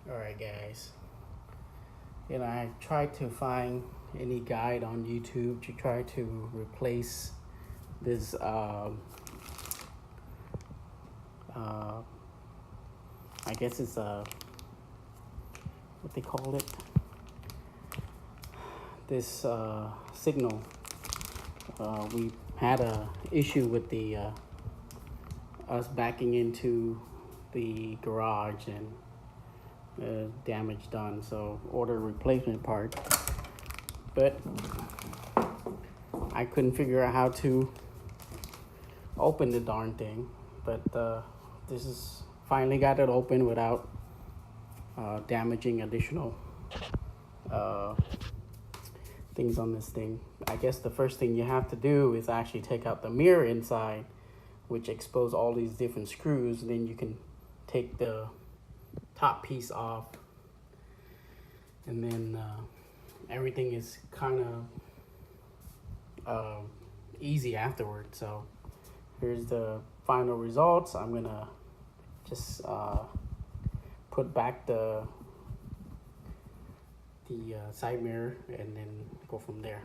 Alright guys, I tried to find any guide on YouTube to try to replace this I guess it's what they call it, this signal. We had a issue with the us backing into the garage and damage done, so ordered a replacement part, but I couldn't figure out how to open the darn thing. But this is finally got it open without damaging additional things on this thing. I guess the first thing you have to do is actually take out the mirror inside, which expose all these different screws, and then you can take the top piece off, and then everything is kind of easy afterwards. So here's the final results. I'm gonna just put back the side mirror and then go from there.